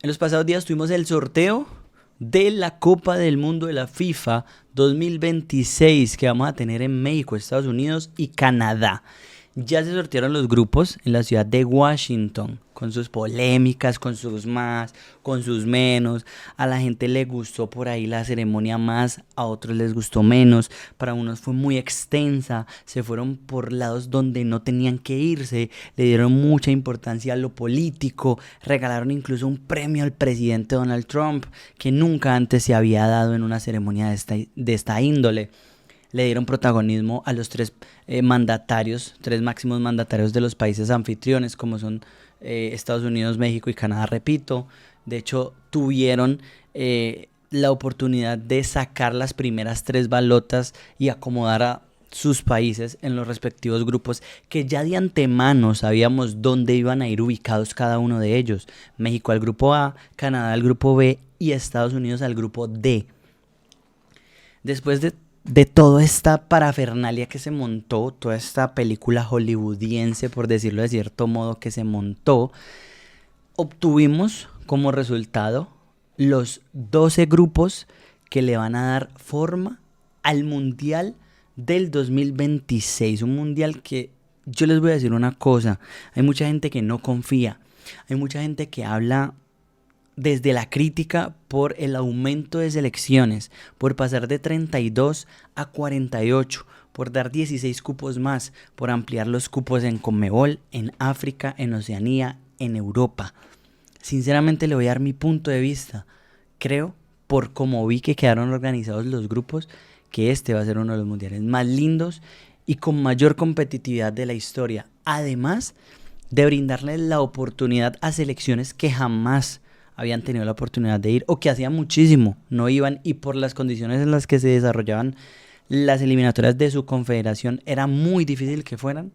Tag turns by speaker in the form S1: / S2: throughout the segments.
S1: En los pasados días tuvimos el sorteo de la Copa del Mundo de la FIFA 2026 que vamos a tener en México, Estados Unidos y Canadá. Ya se sortearon los grupos en la ciudad de Washington, con sus polémicas, con sus más, con sus menos. A la gente le gustó por ahí la ceremonia más, a otros les gustó menos. Para unos fue muy extensa, se fueron por lados donde no tenían que irse, le dieron mucha importancia a lo político, regalaron incluso un premio al presidente Donald Trump, que nunca antes se había dado en una ceremonia de esta índole. Le dieron protagonismo a los tres máximos mandatarios de los países anfitriones, como son Estados Unidos, México y Canadá, repito. De hecho, tuvieron la oportunidad de sacar las primeras tres balotas y acomodar a sus países en los respectivos grupos, que ya de antemano sabíamos dónde iban a ir ubicados cada uno de ellos. México al grupo A, Canadá al grupo B y Estados Unidos al grupo D. Después de toda esta parafernalia que se montó, toda esta película hollywoodiense, por decirlo de cierto modo, que se montó, obtuvimos como resultado los 12 grupos que le van a dar forma al Mundial del 2026. Un Mundial que yo les voy a decir una cosa, hay mucha gente que no confía, hay mucha gente que habla desde la crítica por el aumento de selecciones, por pasar de 32 a 48, por dar 16 cupos más, por ampliar los cupos en Conmebol, en África, en Oceanía, en Europa. Sinceramente le voy a dar mi punto de vista. Creo, por cómo vi que quedaron organizados los grupos, que este va a ser uno de los mundiales más lindos y con mayor competitividad de la historia. Además de brindarle la oportunidad a selecciones que jamás habían tenido la oportunidad de ir o que hacía muchísimo no iban, y por las condiciones en las que se desarrollaban las eliminatorias de su confederación era muy difícil que fueran.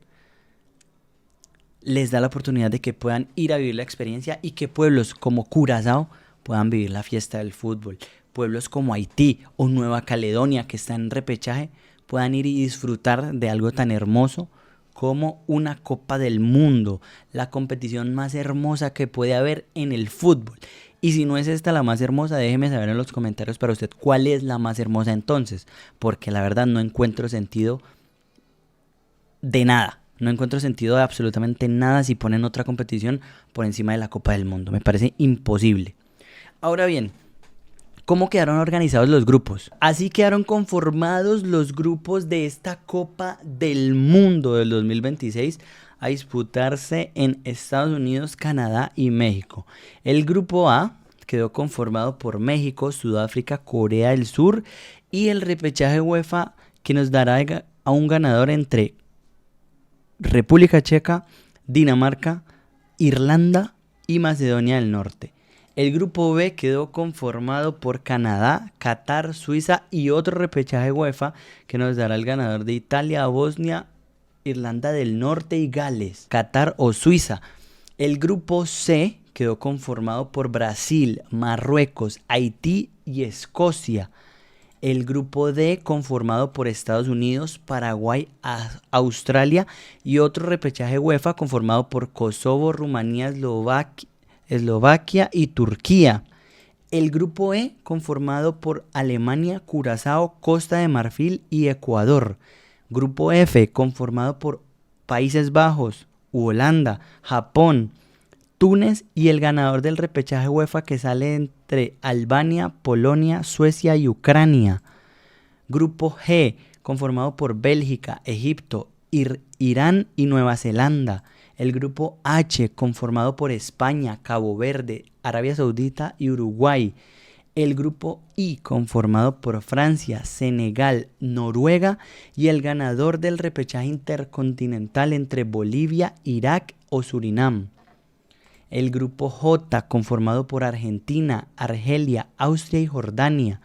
S1: Les da la oportunidad de que puedan ir a vivir la experiencia y que pueblos como Curazao puedan vivir la fiesta del fútbol. Pueblos como Haití o Nueva Caledonia, que están en repechaje, puedan ir y disfrutar de algo tan hermoso como una Copa del Mundo, la competición más hermosa que puede haber en el fútbol. Y si no es esta la más hermosa, déjeme saber en los comentarios para usted cuál es la más hermosa entonces, porque la verdad no encuentro sentido de nada. No encuentro sentido de absolutamente nada si ponen otra competición por encima de la Copa del Mundo. Me parece imposible. Ahora bien, ¿cómo quedaron organizados los grupos? Así quedaron conformados los grupos de esta Copa del Mundo del 2026 a disputarse en Estados Unidos, Canadá y México. El grupo A quedó conformado por México, Sudáfrica, Corea del Sur y el repechaje UEFA, que nos dará a un ganador entre República Checa, Dinamarca, Irlanda y Macedonia del Norte. El grupo B quedó conformado por Canadá, Qatar, Suiza y otro repechaje UEFA que nos dará el ganador de Italia, Bosnia, Irlanda del Norte y Gales, Qatar o Suiza. El grupo C quedó conformado por Brasil, Marruecos, Haití y Escocia. El grupo D conformado por Estados Unidos, Paraguay, Australia y otro repechaje UEFA conformado por Kosovo, Rumanía, Eslovaquia y Turquía. El grupo E conformado por Alemania, Curazao, Costa de Marfil y Ecuador. Grupo F conformado por Países Bajos, Holanda, Japón, Túnez y el ganador del repechaje UEFA que sale entre Albania, Polonia, Suecia y Ucrania. Grupo G conformado por Bélgica, Egipto, Irán y Nueva Zelanda. El grupo H conformado por España, Cabo Verde, Arabia Saudita y Uruguay. El grupo I conformado por Francia, Senegal, Noruega y el ganador del repechaje intercontinental entre Bolivia, Irak o Surinam. El grupo J conformado por Argentina, Argelia, Austria y Jordania.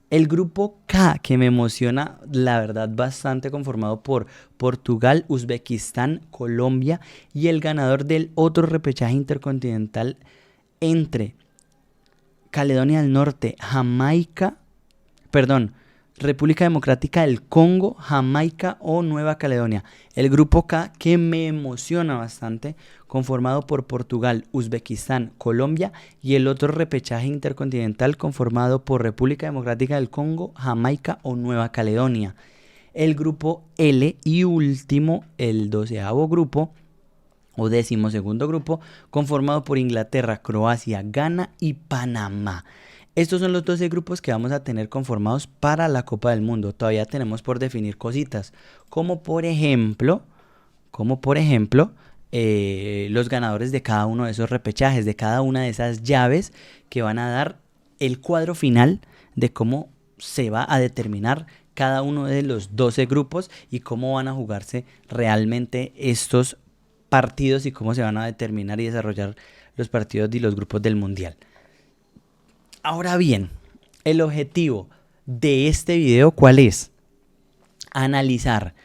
S1: El grupo K, que me emociona la verdad bastante, conformado por Portugal, Uzbekistán, Colombia y el ganador del otro repechaje intercontinental entre Caledonia del Norte, República Democrática del Congo, Jamaica o Nueva Caledonia. El grupo K, que me emociona bastante, conformado por Portugal, Uzbekistán, Colombia, y el otro repechaje intercontinental conformado por República Democrática del Congo, Jamaica o Nueva Caledonia. El grupo L y último, el 12º grupo o 12º grupo, conformado por Inglaterra, Croacia, Ghana y Panamá. Estos son los 12 grupos que vamos a tener conformados para la Copa del Mundo. Todavía tenemos por definir cositas, como por ejemplo, los ganadores de cada uno de esos repechajes, de cada una de esas llaves que van a dar el cuadro final de cómo se va a determinar cada uno de los 12 grupos y cómo van a jugarse realmente estos partidos y cómo se van a determinar y desarrollar los partidos y los grupos del Mundial. Ahora bien, el objetivo de este video, ¿cuál es? Analizar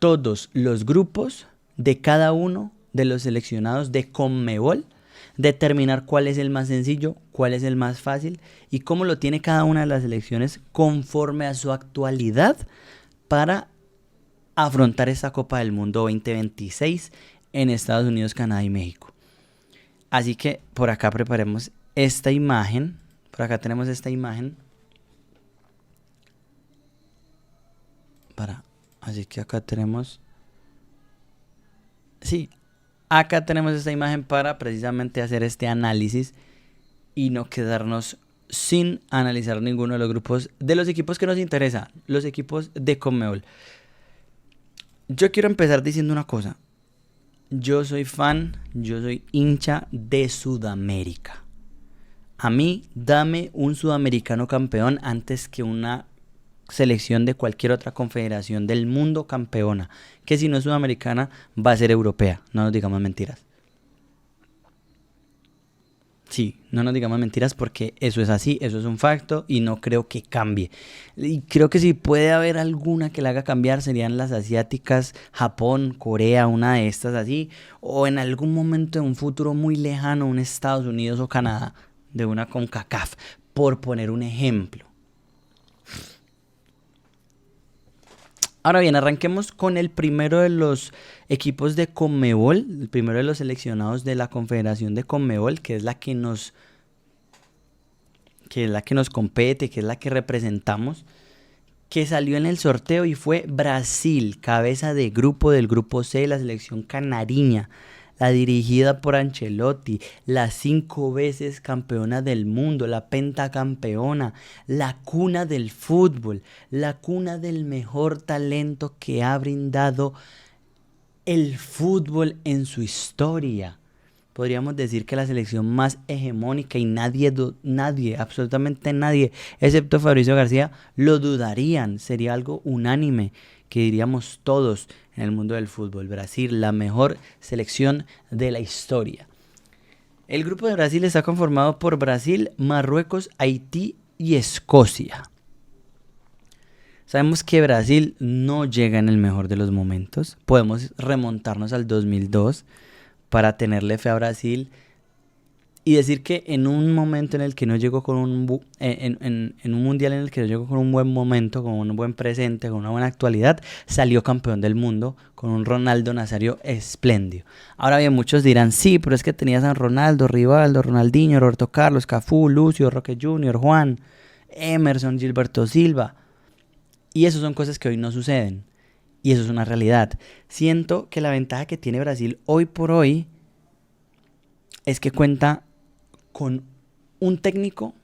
S1: todos los grupos de cada uno de los seleccionados de CONMEBOL, determinar cuál es el más sencillo, cuál es el más fácil y cómo lo tiene cada una de las selecciones conforme a su actualidad para afrontar esta Copa del Mundo 2026 en Estados Unidos, Canadá y México. Así que por acá preparemos esta imagen. Por acá tenemos esta imagen. Así que acá tenemos... Sí, acá tenemos esta imagen para precisamente hacer este análisis y no quedarnos sin analizar ninguno de los grupos de los equipos que nos interesan, los equipos de CONMEBOL. Yo quiero empezar diciendo una cosa. Yo soy hincha de Sudamérica. A mí, dame un sudamericano campeón antes que una selección de cualquier otra confederación del mundo campeona. Que si no es sudamericana, va a ser europea. No nos digamos mentiras. Sí, no nos digamos mentiras porque eso es así, eso es un facto y no creo que cambie. Y creo que si puede haber alguna que la haga cambiar serían las asiáticas, Japón, Corea, una de estas así. O en algún momento de un futuro muy lejano, un Estados Unidos o Canadá. De una CONCACAF, por poner un ejemplo. Ahora bien, arranquemos con el primero de los equipos de CONMEBOL, el primero de los seleccionados de la Confederación de CONMEBOL, que es la que nos compete, que es la que representamos, que salió en el sorteo y fue Brasil, cabeza de grupo del grupo C, la selección canariña. La dirigida por Ancelotti, la 5 veces campeona del mundo, la pentacampeona, la cuna del fútbol, la cuna del mejor talento que ha brindado el fútbol en su historia. Podríamos decir que la selección más hegemónica y nadie, absolutamente nadie, excepto Fabricio García, lo dudarían. Sería algo unánime que diríamos todos en el mundo del fútbol. Brasil, la mejor selección de la historia. El grupo de Brasil está conformado por Brasil, Marruecos, Haití y Escocia. Sabemos que Brasil no llega en el mejor de los momentos. Podemos remontarnos al 2002 para tenerle fe a Brasil y decir que en un momento en el que no llegó con en un mundial en el que no llegó con un buen momento, con un buen presente, con una buena actualidad, salió campeón del mundo con un Ronaldo Nazario espléndido. Ahora bien, muchos dirán, sí, pero es que tenías a Ronaldo, Rivaldo, Ronaldinho, Roberto Carlos, Cafú, Lucio, Roque Jr., Juan, Emerson, Gilberto Silva. Y eso son cosas que hoy no suceden. Y eso es una realidad. Siento que la ventaja que tiene Brasil hoy por hoy es que cuenta con un técnico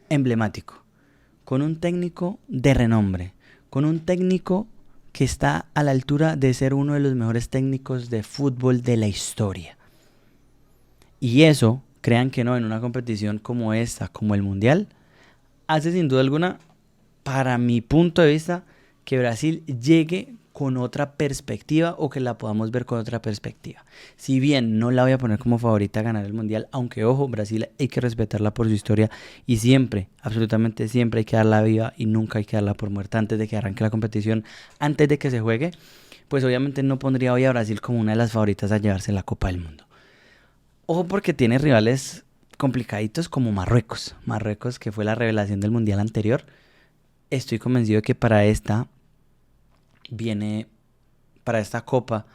S1: emblemático, con un técnico de renombre, con un técnico que está a la altura de ser uno de los mejores técnicos de fútbol de la historia. Y eso, crean que no, en una competición como esta, como el Mundial, hace sin duda alguna, para mi punto de vista, que Brasil llegue con otra perspectiva o que la podamos ver con otra perspectiva. Si bien no la voy a poner como favorita a ganar el Mundial, aunque ojo, Brasil hay que respetarla por su historia y siempre, absolutamente siempre hay que darla viva y nunca hay que darla por muerta antes de que arranque la competición, antes de que se juegue, pues obviamente no pondría hoy a Brasil como una de las favoritas a llevarse la Copa del Mundo. Ojo porque tiene rivales complicaditos como Marruecos que fue la revelación del Mundial anterior. estoy convencido de que para esta copa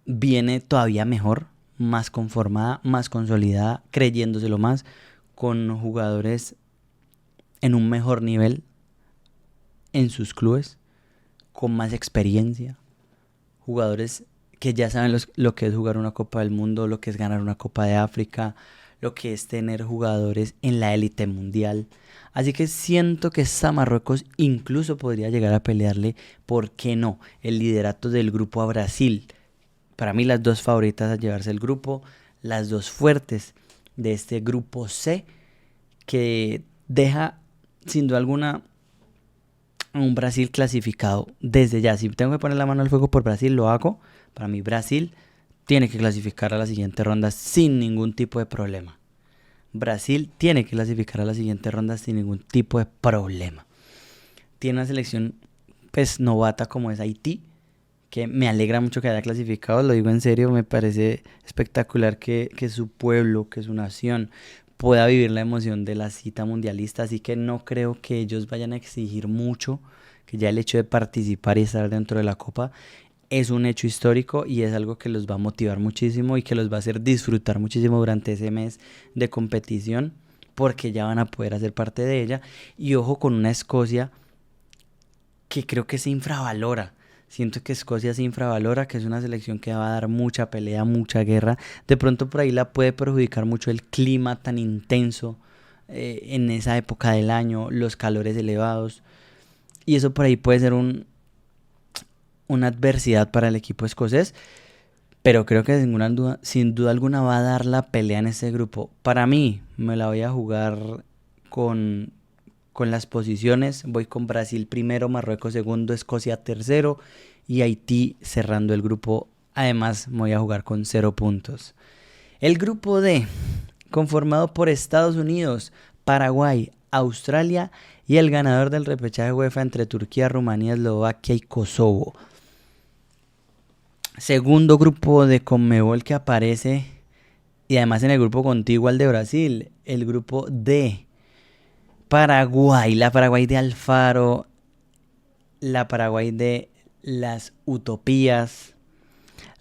S1: viene todavía mejor, más conformada, más consolidada, creyéndoselo más, con jugadores en un mejor nivel en sus clubes, con más experiencia, jugadores que ya saben lo que es jugar una Copa del Mundo, lo que es ganar una Copa de África, lo que es tener jugadores en la élite mundial. Así que siento que esta Marruecos incluso podría llegar a pelearle, ¿por qué no?, el liderato del grupo a Brasil. Para mí las dos favoritas a llevarse el grupo, las dos fuertes de este grupo C, que deja sin duda alguna a un Brasil clasificado desde ya. Si tengo que poner la mano al fuego por Brasil, lo hago. Para mí Brasil tiene que clasificar a la siguiente ronda sin ningún tipo de problema. Brasil tiene que clasificar a la siguiente ronda sin ningún tipo de problema. Tiene una selección pues novata como es Haití, que me alegra mucho que haya clasificado, lo digo en serio, me parece espectacular que su pueblo, que su nación pueda vivir la emoción de la cita mundialista, así que no creo que ellos vayan a exigir mucho, que ya el hecho de participar y estar dentro de la Copa es un hecho histórico y es algo que los va a motivar muchísimo y que los va a hacer disfrutar muchísimo durante ese mes de competición, porque ya van a poder hacer parte de ella. Y ojo con una Escocia que creo que se infravalora. Siento que Escocia se infravalora, que es una selección que va a dar mucha pelea, mucha guerra. De pronto por ahí la puede perjudicar mucho el clima tan intenso en esa época del año, los calores elevados. Y eso por ahí puede ser una adversidad para el equipo escocés. Pero creo que sin duda alguna va a dar la pelea en ese grupo. Para mí, me la voy a jugar con las posiciones. Voy con Brasil primero, Marruecos segundo, Escocia tercero y Haití cerrando el grupo. Además, me voy a jugar con 0 puntos. El grupo D, conformado por Estados Unidos, Paraguay, Australia y el ganador del repechaje UEFA entre Turquía, Rumanía, Eslovaquia y Kosovo. Segundo grupo de Conmebol que aparece, y además en el grupo contiguo al de Brasil, el grupo D. Paraguay, la Paraguay de Alfaro, la Paraguay de las utopías,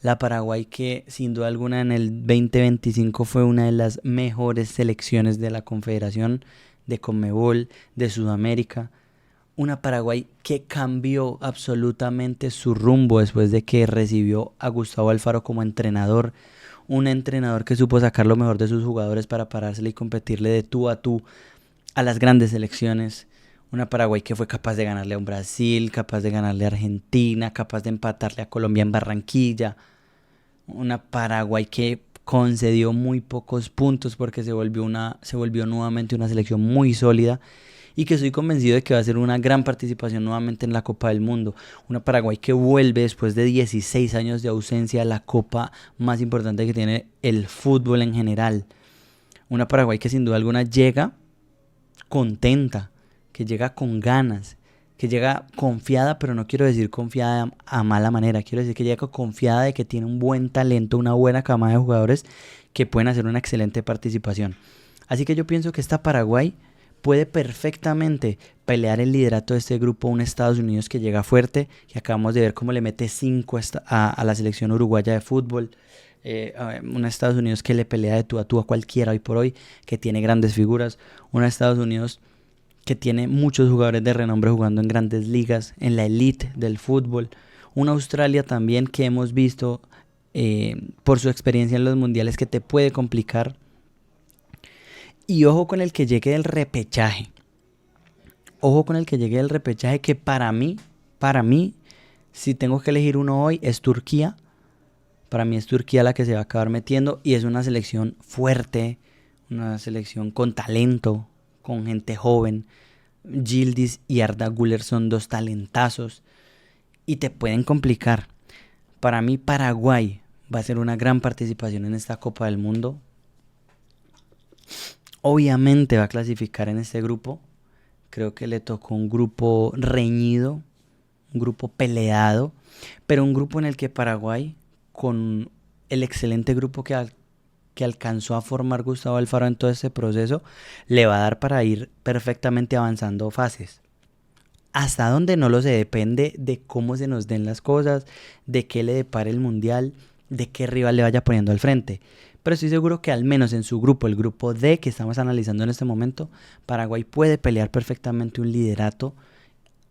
S1: la Paraguay que sin duda alguna en el 2025 fue una de las mejores selecciones de la Confederación de Conmebol de Sudamérica. Una Paraguay que cambió absolutamente su rumbo después de que recibió a Gustavo Alfaro como entrenador. Un entrenador que supo sacar lo mejor de sus jugadores para parársele y competirle de tú a tú a las grandes selecciones. Una Paraguay que fue capaz de ganarle a un Brasil, capaz de ganarle a Argentina, capaz de empatarle a Colombia en Barranquilla. Una Paraguay que concedió muy pocos puntos porque se volvió nuevamente una selección muy sólida y que estoy convencido de que va a ser una gran participación nuevamente en la Copa del Mundo. Una Paraguay que vuelve después de 16 años de ausencia a la Copa más importante que tiene el fútbol en general. Una Paraguay que sin duda alguna llega contenta, que llega con ganas, que llega confiada, pero no quiero decir confiada a mala manera, quiero decir que llega confiada de que tiene un buen talento, una buena camada de jugadores que pueden hacer una excelente participación. Así que yo pienso que esta Paraguay puede perfectamente pelear el liderato de este grupo, un Estados Unidos que llega fuerte, que acabamos de ver cómo le mete 5 a la selección uruguaya de fútbol. Un Estados Unidos que le pelea de tú a tú a cualquiera hoy por hoy, que tiene grandes figuras, un Estados Unidos que tiene muchos jugadores de renombre jugando en grandes ligas, en la elite del fútbol, una Australia también que hemos visto por su experiencia en los mundiales que te puede complicar, y ojo con el que llegue del repechaje, que para mí, si tengo que elegir uno hoy, es Turquía. Para mí es Turquía la que se va a acabar metiendo y es una selección fuerte, una selección con talento, con gente joven. Yildiz y Arda Güler son 2 talentazos y te pueden complicar. Para mí Paraguay va a ser una gran participación en esta Copa del Mundo. Obviamente va a clasificar en este grupo. Creo que le tocó un grupo reñido, un grupo peleado, pero un grupo en el que Paraguay, con el excelente grupo que alcanzó a formar Gustavo Alfaro en todo este proceso, le va a dar para ir perfectamente avanzando fases. hasta dónde no lo sé, depende de cómo se nos den las cosas, de qué le depare el mundial, de qué rival le vaya poniendo al frente. Pero estoy seguro que al menos en su grupo, el grupo D que estamos analizando en este momento, Paraguay puede pelear perfectamente un liderato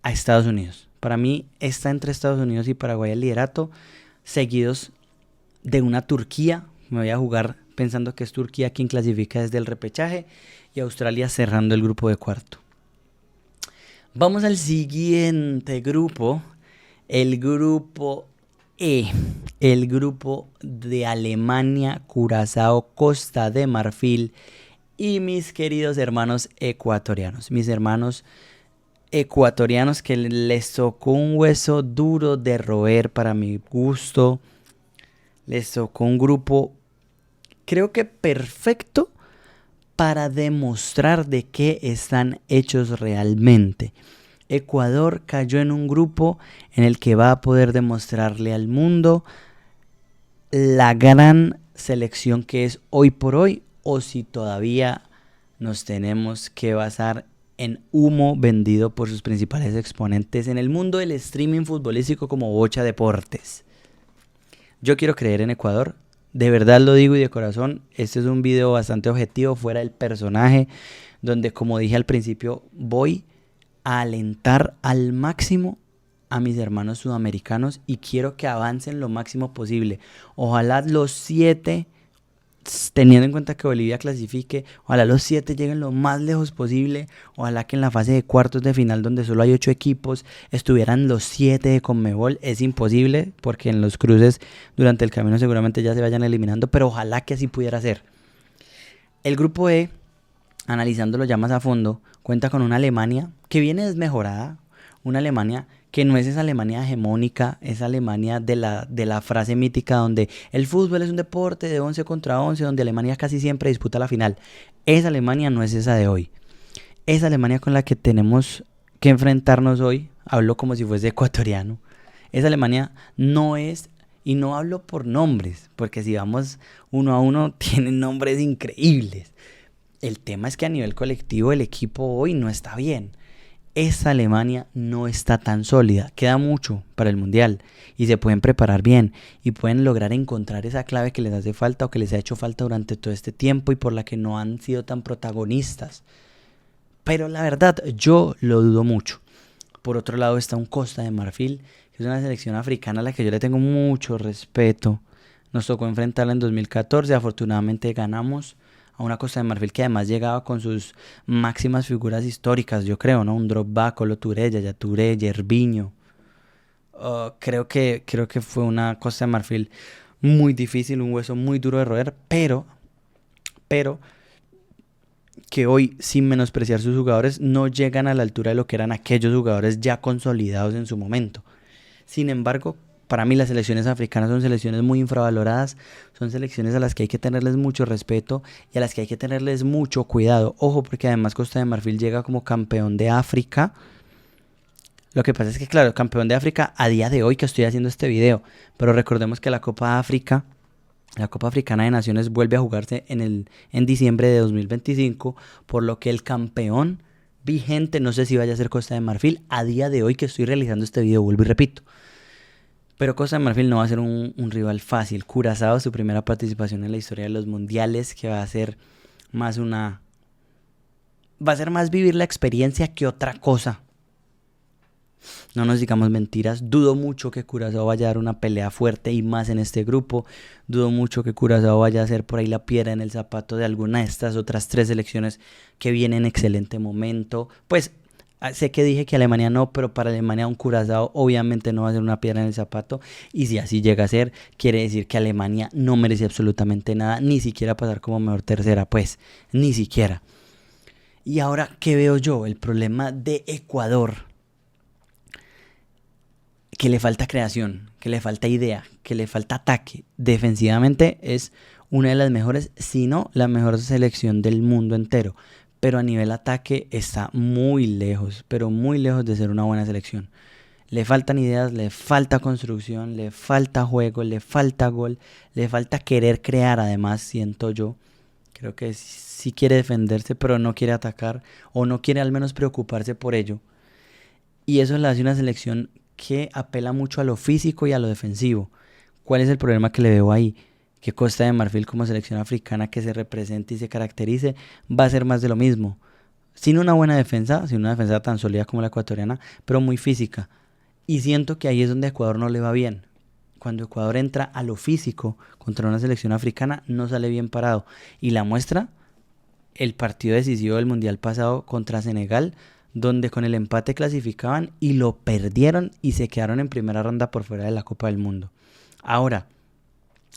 S1: a Estados Unidos. Para mí está entre Estados Unidos y Paraguay el liderato, seguidos de una Turquía. Me voy a jugar pensando que es Turquía quien clasifica desde el repechaje y Australia cerrando el grupo de cuarto. Vamos al siguiente grupo, el grupo E, el grupo de Alemania, Curazao, Costa de Marfil y mis queridos hermanos ecuatorianos, mis hermanos ecuatorianos que les tocó un hueso duro de roer para mi gusto, les tocó un grupo creo que perfecto para demostrar de qué están hechos realmente. Ecuador cayó en un grupo en el que va a poder demostrarle al mundo la gran selección que es hoy por hoy, o si todavía nos tenemos que basar en humo vendido por sus principales exponentes en el mundo del streaming futbolístico como Bocha Deportes. Yo quiero creer en Ecuador, de verdad lo digo y de corazón. Este es un video bastante objetivo, fuera del personaje, donde como dije al principio, voy a alentar al máximo a mis hermanos sudamericanos y quiero que avancen lo máximo posible. Ojalá los 7, teniendo en cuenta que Bolivia clasifique, ojalá los 7 lleguen lo más lejos posible. Ojalá que en la fase de cuartos de final, donde solo hay 8 equipos, estuvieran los 7 de Conmebol. Es imposible porque en los cruces durante el camino seguramente ya se vayan eliminando, pero ojalá que así pudiera ser. El grupo E, analizándolo ya más a fondo, cuenta con una Alemania que viene desmejorada, una Alemania que no es esa Alemania hegemónica, esa Alemania de la frase mítica donde el fútbol es un deporte de 11 contra 11, donde Alemania casi siempre disputa la final. Esa Alemania no es esa de hoy. Esa Alemania con la que tenemos que enfrentarnos hoy, hablo como si fuese ecuatoriano, esa Alemania no es, y no hablo por nombres, porque si vamos uno a uno tienen nombres increíbles. El tema es que a nivel colectivo el equipo hoy no está bien. Esta Alemania no está tan sólida, queda mucho para el Mundial y se pueden preparar bien y pueden lograr encontrar esa clave que les hace falta o que les ha hecho falta durante todo este tiempo y por la que no han sido tan protagonistas. Pero la verdad, yo lo dudo mucho. Por otro lado está un Costa de Marfil, que es una selección africana a la que yo le tengo mucho respeto. Nos tocó enfrentarla en 2014, afortunadamente ganamos a una Costa de Marfil que además llegaba con sus máximas figuras históricas, yo creo, ¿no? Un Drogba, Kolo Touré, Yaya Touré, Gervinho. Creo que fue una Costa de Marfil muy difícil, un hueso muy duro de roer, pero que hoy, sin menospreciar sus jugadores, no llegan a la altura de lo que eran aquellos jugadores ya consolidados en su momento. Sin embargo, para mí las selecciones africanas son selecciones muy infravaloradas, son selecciones a las que hay que tenerles mucho respeto y a las que hay que tenerles mucho cuidado. Ojo, porque además Costa de Marfil llega como campeón de África. Lo que pasa es que, claro, campeón de África a día de hoy que estoy haciendo este video, pero recordemos que la Copa África, la Copa Africana de Naciones vuelve a jugarse en diciembre de 2025, por lo que el campeón vigente, no sé si vaya a ser Costa de Marfil, a día de hoy que estoy realizando este video, vuelvo y repito. Pero Costa de Marfil no va a ser un rival fácil. Curazao, su primera participación en la historia de los mundiales, que va a ser más va a ser más vivir la experiencia que otra cosa. No nos digamos mentiras, dudo mucho que Curazao vaya a dar una pelea fuerte y más en este grupo. Dudo mucho que Curazao vaya a ser por ahí la piedra en el zapato de alguna de estas otras 3 selecciones que vienen en excelente momento. Pues sé que dije que Alemania no, pero para Alemania un Curazao obviamente no va a ser una piedra en el zapato. Y si así llega a ser, quiere decir que Alemania no merece absolutamente nada, ni siquiera pasar como mejor tercera, pues, ni siquiera. Y ahora, ¿qué veo yo? El problema de Ecuador, que le falta creación, que le falta idea, que le falta ataque. Defensivamente es una de las mejores, si no la mejor selección del mundo entero. Pero a nivel ataque está muy lejos, pero muy lejos de ser una buena selección. Le faltan ideas, le falta construcción, le falta juego, le falta gol, le falta querer crear. Además, siento yo, creo que sí quiere defenderse, pero no quiere atacar o no quiere al menos preocuparse por ello. y eso le hace una selección que apela mucho a lo físico y a lo defensivo. ¿Cuál es el problema que le veo ahí? Que Costa de Marfil como selección africana que se represente y se caracterice va a ser más de lo mismo. Sin una buena defensa, sin una defensa tan sólida como la ecuatoriana, pero muy física. Y siento que ahí es donde Ecuador no le va bien. Cuando Ecuador entra a lo físico contra una selección africana, no sale bien parado. Y la muestra, el partido decisivo del Mundial pasado contra Senegal, donde con el empate clasificaban y lo perdieron y se quedaron en primera ronda por fuera de la Copa del Mundo. Ahora,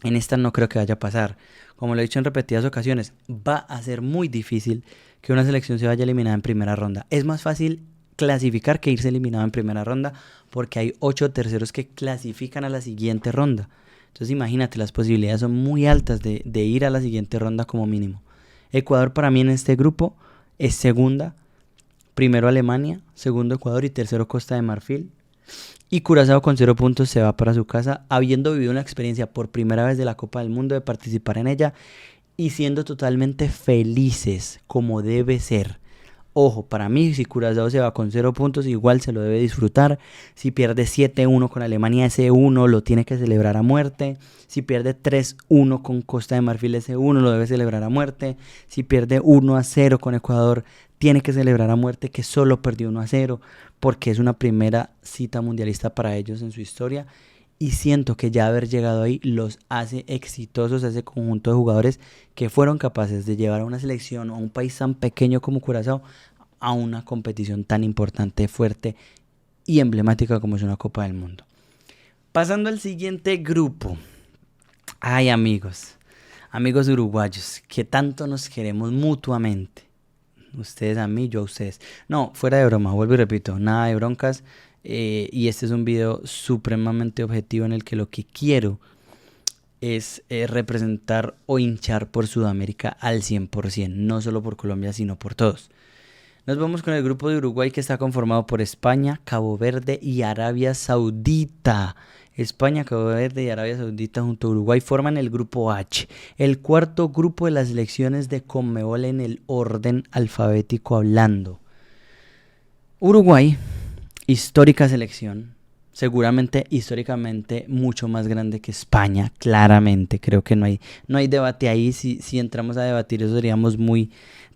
S1: en esta no creo que vaya a pasar. Como lo he dicho en repetidas ocasiones, va a ser muy difícil que una selección se vaya eliminada en primera ronda. Es más fácil clasificar que irse eliminado en primera ronda porque hay 8 terceros que clasifican a la siguiente ronda. Entonces imagínate, las posibilidades son muy altas de ir a la siguiente ronda como mínimo. Ecuador para mí en este grupo es segunda, primero Alemania, segundo Ecuador y tercero Costa de Marfil. Y Curazao con 0 puntos se va para su casa, habiendo vivido una experiencia por primera vez de la Copa del Mundo, de participar en ella y siendo totalmente felices como debe ser. Ojo, para mí si Curazao se va con 0 puntos igual se lo debe disfrutar. Si pierde 7-1 con Alemania, ese 1 lo tiene que celebrar a muerte. Si pierde 3-1 con Costa de Marfil, ese 1 lo debe celebrar a muerte. Si pierde 1-0 con Ecuador, tiene que celebrar a muerte que solo perdió 1-0 porque es una primera cita mundialista para ellos en su historia. Y siento que ya haber llegado ahí los hace exitosos a ese conjunto de jugadores que fueron capaces de llevar a una selección o a un país tan pequeño como Curazao a una competición tan importante, fuerte y emblemática como es una Copa del Mundo. Pasando al siguiente grupo. Ay, amigos uruguayos, que tanto nos queremos mutuamente. Ustedes a mí, yo a ustedes. No, fuera de broma, vuelvo y repito, nada de broncas. Y este es un video supremamente objetivo en el que lo que quiero es representar o hinchar por Sudamérica al 100%, no solo por Colombia, sino por todos. Nos vamos con el grupo de Uruguay que está conformado por España, Cabo Verde y Arabia Saudita. España, Cabo Verde y Arabia Saudita junto a Uruguay forman el grupo H, el cuarto grupo de las selecciones de Conmebol en el orden alfabético hablando. Uruguay, histórica selección, seguramente históricamente mucho más grande que España, claramente, creo que no hay debate ahí. Si entramos a debatir eso seríamos muy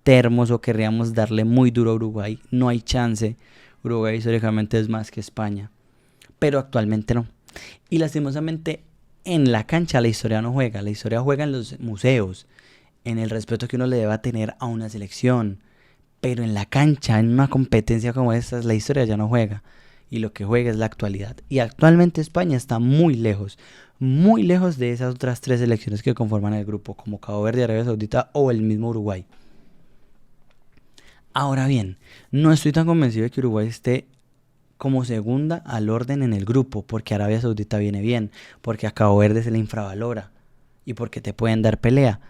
S1: termos o querríamos darle muy duro a Uruguay. No hay chance. Uruguay históricamente es más que España, pero actualmente no. Y lastimosamente en la cancha la historia no juega. La historia juega en los museos, en el respeto que uno le deba tener a una selección. Pero en la cancha, en una competencia como esta, la historia ya no juega. Y lo que juega es la actualidad. Y actualmente España está muy lejos de esas otras 3 selecciones que conforman el grupo, como Cabo Verde, Arabia Saudita o el mismo Uruguay. Ahora bien, no estoy tan convencido de que Uruguay esté como segunda al orden en el grupo, porque Arabia Saudita viene bien, porque a Cabo Verde se le infravalora y porque te pueden dar pelea.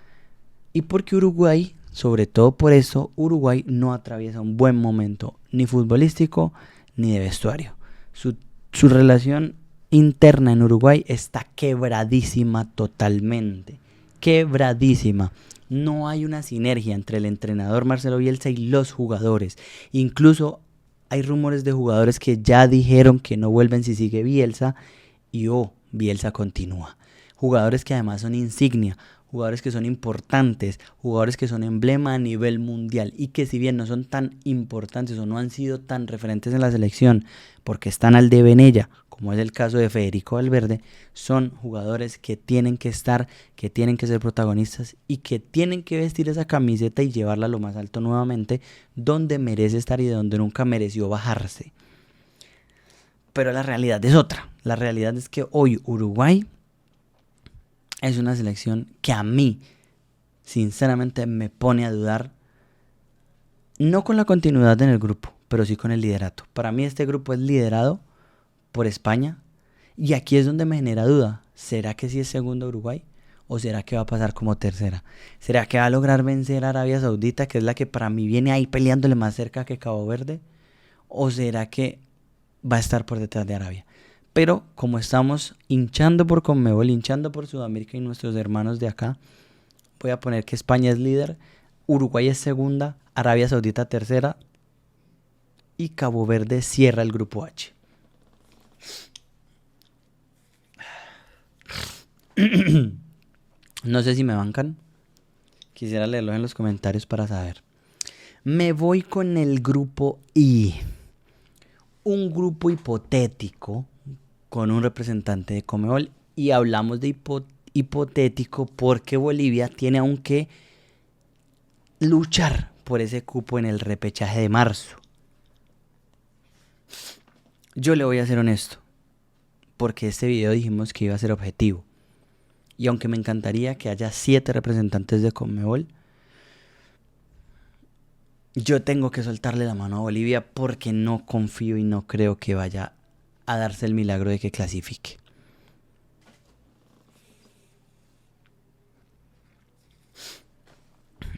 S1: Y porque Uruguay, sobre todo por eso, Uruguay no atraviesa un buen momento ni futbolístico ni de vestuario. Su relación interna en Uruguay está quebradísima totalmente. Quebradísima. No hay una sinergia entre el entrenador Marcelo Bielsa y los jugadores. Incluso hay rumores de jugadores que ya dijeron que no vuelven si sigue Bielsa y Bielsa continúa. Jugadores que además son insignia, jugadores que son importantes, jugadores que son emblema a nivel mundial y que si bien no son tan importantes o no han sido tan referentes en la selección porque están al debe en ella, como es el caso de Federico Valverde, son jugadores que tienen que estar, que tienen que ser protagonistas y que tienen que vestir esa camiseta y llevarla a lo más alto nuevamente, donde merece estar y de donde nunca mereció bajarse. Pero la realidad es otra. La realidad es que hoy Uruguay es una selección que a mí, sinceramente, me pone a dudar, no con la continuidad en el grupo, pero sí con el liderato. Para mí este grupo es liderado por España y aquí es donde me genera duda. ¿Será que sí es segundo Uruguay? ¿O será que va a pasar como tercera? ¿Será que va a lograr vencer a Arabia Saudita, que es la que para mí viene ahí peleándole más cerca que Cabo Verde? ¿O será que va a estar por detrás de Arabia? Pero como estamos hinchando por Conmebol, hinchando por Sudamérica y nuestros hermanos de acá, voy a poner que España es líder, Uruguay es segunda, Arabia Saudita tercera y Cabo Verde cierra el grupo H. No sé si me bancan. Quisiera leerlo en los comentarios para saber. Me voy con el grupo I. Un grupo hipotético con un representante de Conmebol. Y hablamos de hipotético porque Bolivia tiene aún que luchar por ese cupo en el repechaje de marzo. Yo le voy a ser honesto, porque este video dijimos que iba a ser objetivo. Y aunque me encantaría que haya 7 representantes de Conmebol, yo tengo que soltarle la mano a Bolivia porque no confío y no creo que vaya a darse el milagro de que clasifique.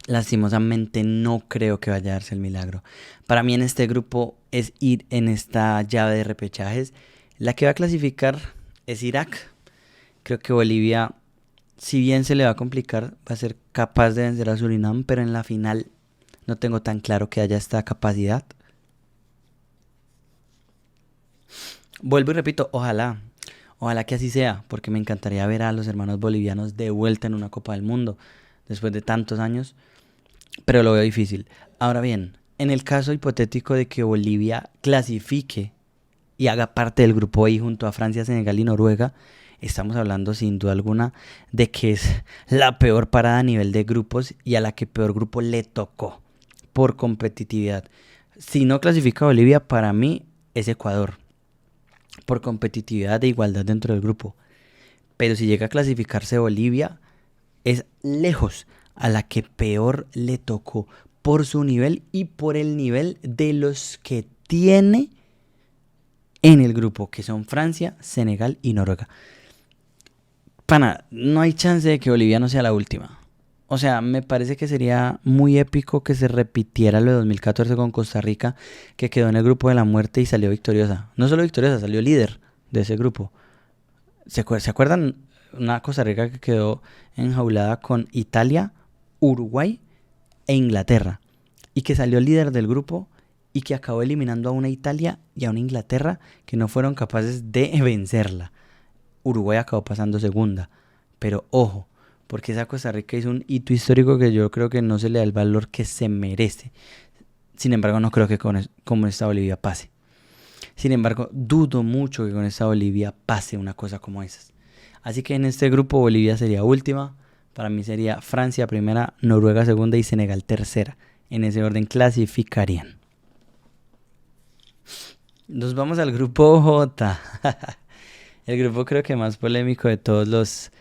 S1: Lastimosamente no creo que vaya a darse el milagro. Para mí en este grupo es ir en esta llave de repechajes. La que va a clasificar es Irak. Creo que Bolivia, si bien se le va a complicar, va a ser capaz de vencer a Surinam, pero en la final no tengo tan claro que haya esta capacidad. Vuelvo y repito, ojalá que así sea, porque me encantaría ver a los hermanos bolivianos de vuelta en una Copa del Mundo después de tantos años, pero lo veo difícil. Ahora bien, en el caso hipotético de que Bolivia clasifique y haga parte del grupo I junto a Francia, Senegal y Noruega, estamos hablando sin duda alguna de que es la peor parada a nivel de grupos y a la que peor grupo le tocó por competitividad. Si no clasifica Bolivia, para mí es Ecuador, por competitividad de igualdad dentro del grupo. Pero si llega a clasificarse Bolivia, es lejos a la que peor le tocó por su nivel y por el nivel de los que tiene en el grupo, que son Francia, Senegal y Noruega. Pana, no hay chance de que Bolivia no sea la última. O sea, me parece que sería muy épico que se repitiera lo de 2014 con Costa Rica, que quedó en el grupo de la muerte y salió victoriosa. No solo victoriosa, salió líder de ese grupo. ¿Se acuerdan? Una Costa Rica que quedó enjaulada con Italia, Uruguay e Inglaterra. Y que salió líder del grupo y que acabó eliminando a una Italia y a una Inglaterra que no fueron capaces de vencerla. Uruguay acabó pasando segunda. Pero ojo, porque esa Costa Rica hizo un hito histórico que yo creo que no se le da el valor que se merece. Sin embargo, no creo que con esta Bolivia pase. Sin embargo, dudo mucho que con esta Bolivia pase una cosa como esas. Así que en este grupo Bolivia sería última. Para mí sería Francia primera, Noruega segunda y Senegal tercera. En ese orden clasificarían. Nos vamos al grupo J. El grupo creo que más polémico de todos los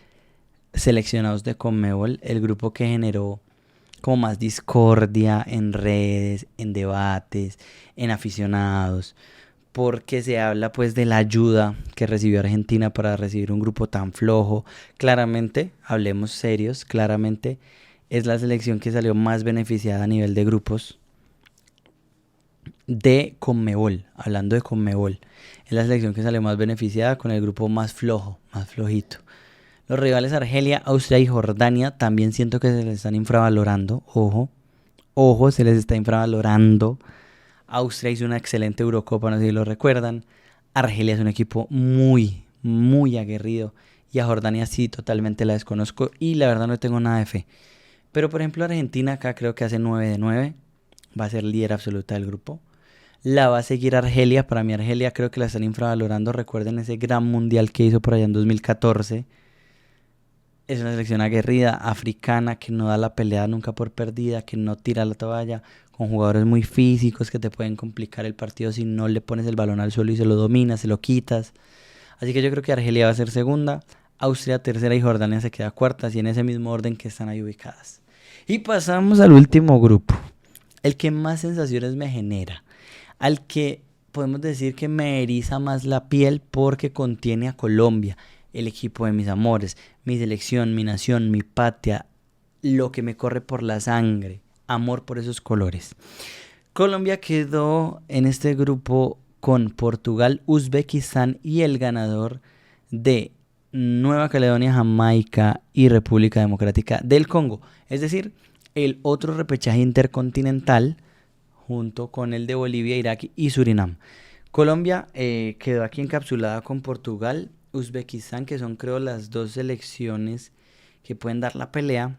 S1: seleccionados de Conmebol. El grupo que generó como más discordia en redes, en debates, en aficionados, porque se habla pues de la ayuda que recibió Argentina para recibir un grupo tan flojo. Claramente, hablemos serios, claramente es la selección que salió más beneficiada a nivel de grupos de Conmebol. Hablando de Conmebol, es la selección que salió más beneficiada con el grupo más flojo, más flojito. Los rivales Argelia, Austria y Jordania también siento que se les están infravalorando. Ojo, se les está infravalorando. Austria hizo una excelente Eurocopa, no sé si lo recuerdan. Argelia es un equipo muy, muy aguerrido. Y a Jordania sí, totalmente la desconozco. Y la verdad no tengo nada de fe. Pero por ejemplo Argentina acá creo que hace 9 de 9. Va a ser líder absoluta del grupo. La va a seguir Argelia. Para mí Argelia creo que la están infravalorando. Recuerden ese gran mundial que hizo por allá en 2014. Es una selección aguerrida, africana, que no da la pelea nunca por perdida, que no tira la toalla, con jugadores muy físicos que te pueden complicar el partido si no le pones el balón al suelo y se lo dominas, se lo quitas. Así que yo creo que Argelia va a ser segunda, Austria tercera y Jordania se queda cuarta, y en ese mismo orden que están ahí ubicadas. Y pasamos al último grupo, el que más sensaciones me genera, al que podemos decir que me eriza más la piel porque contiene a Colombia, el equipo de mis amores, mi selección, mi nación, mi patria, lo que me corre por la sangre, amor por esos colores. Colombia quedó en este grupo con Portugal, Uzbekistán y el ganador de Nueva Caledonia, Jamaica y República Democrática del Congo. Es decir, el otro repechaje intercontinental junto con el de Bolivia, Irak y Surinam. Colombia quedó aquí encapsulada con Portugal, Uzbekistán, que son creo las dos selecciones que pueden dar la pelea.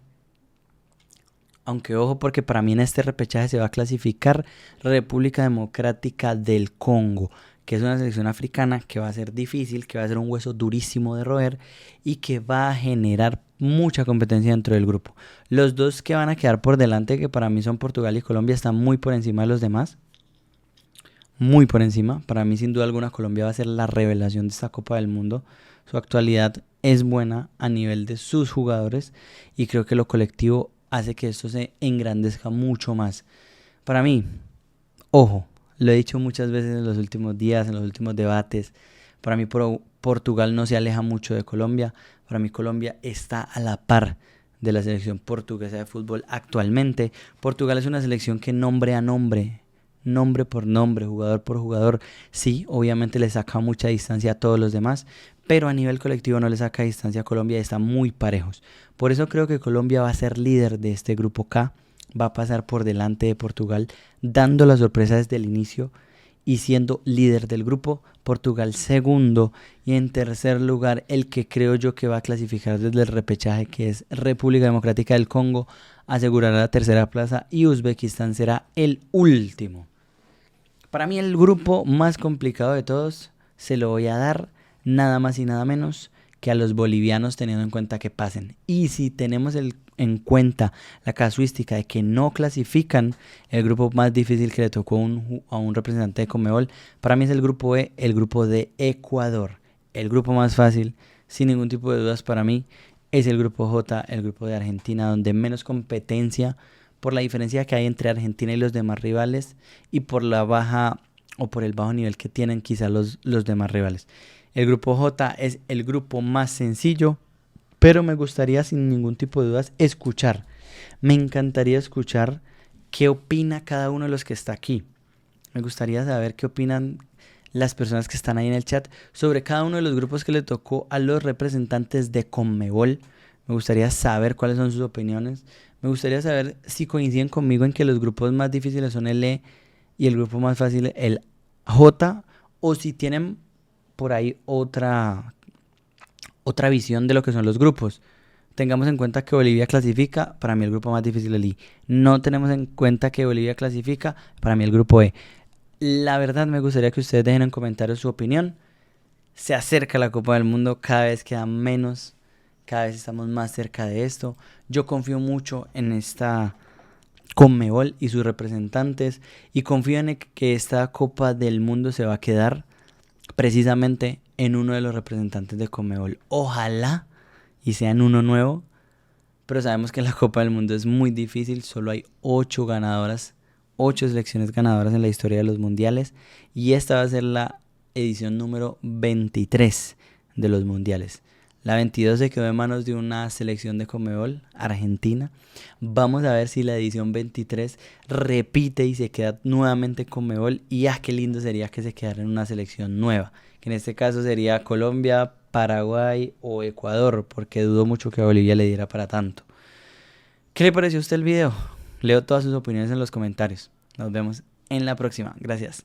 S1: Aunque ojo, porque para mí en este repechaje se va a clasificar República Democrática del Congo, que es una selección africana que va a ser difícil, que va a ser un hueso durísimo de roer y que va a generar mucha competencia dentro del grupo. Los dos que van a quedar por delante, que para mí son Portugal y Colombia, están muy por encima de los demás. Muy por encima. Para mí, sin duda alguna, Colombia va a ser la revelación de esta Copa del Mundo. Su actualidad es buena a nivel de sus jugadores y creo que lo colectivo hace que esto se engrandezca mucho más. Para mí, ojo, lo he dicho muchas veces en los últimos días, en los últimos debates, para mí Portugal no se aleja mucho de Colombia. Para mí Colombia está a la par de la selección portuguesa de fútbol actualmente. Portugal es una selección que nombre a nombre, nombre por nombre, jugador por jugador, sí, obviamente le saca mucha distancia a todos los demás, pero a nivel colectivo no le saca distancia a Colombia y están muy parejos. Por eso creo que Colombia va a ser líder de este grupo K, va a pasar por delante de Portugal, dando la sorpresa desde el inicio y siendo líder del grupo. Portugal segundo y en tercer lugar el que creo yo que va a clasificar desde el repechaje, que es República Democrática del Congo, asegurará la tercera plaza y Uzbekistán será el último. Para mí el grupo más complicado de todos se lo voy a dar nada más y nada menos que a los bolivianos, teniendo en cuenta que pasen. Y si tenemos en cuenta la casuística de que no clasifican, el grupo más difícil que le tocó a un representante de Conmebol, para mí es el grupo E, el grupo de Ecuador. El grupo más fácil, sin ningún tipo de dudas para mí, es el grupo J, el grupo de Argentina, donde menos competencia por la diferencia que hay entre Argentina y los demás rivales y por la baja o por el bajo nivel que tienen quizá los demás rivales. El grupo J es el grupo más sencillo, pero me gustaría sin ningún tipo de dudas escuchar. Me encantaría escuchar qué opina cada uno de los que está aquí. Me gustaría saber qué opinan las personas que están ahí en el chat sobre cada uno de los grupos que le tocó a los representantes de Conmebol. Me gustaría saber cuáles son sus opiniones. Me gustaría saber si coinciden conmigo en que los grupos más difíciles son el E y el grupo más fácil el J, o si tienen por ahí otra visión de lo que son los grupos. Tengamos en cuenta que Bolivia clasifica, para mí el grupo más difícil es el I. No tenemos en cuenta que Bolivia clasifica, para mí el grupo E. La verdad me gustaría que ustedes dejen en comentarios su opinión. Se acerca la Copa del Mundo, cada vez queda menos, cada vez estamos más cerca de esto. Yo confío mucho en esta Conmebol y sus representantes y confío en que esta Copa del Mundo se va a quedar precisamente en uno de los representantes de Conmebol. Ojalá y sean uno nuevo, pero sabemos que la Copa del Mundo es muy difícil. Solo hay 8 ganadoras, 8 selecciones ganadoras en la historia de los mundiales y esta va a ser la edición número 23 de los mundiales. La 22 se quedó en manos de una selección de Conmebol, Argentina. Vamos a ver si la edición 23 repite y se queda nuevamente Conmebol. Y qué lindo sería que se quedara en una selección nueva, que en este caso sería Colombia, Paraguay o Ecuador, porque dudo mucho que Bolivia le diera para tanto. ¿Qué le pareció a usted el video? Leo todas sus opiniones en los comentarios. Nos vemos en la próxima. Gracias.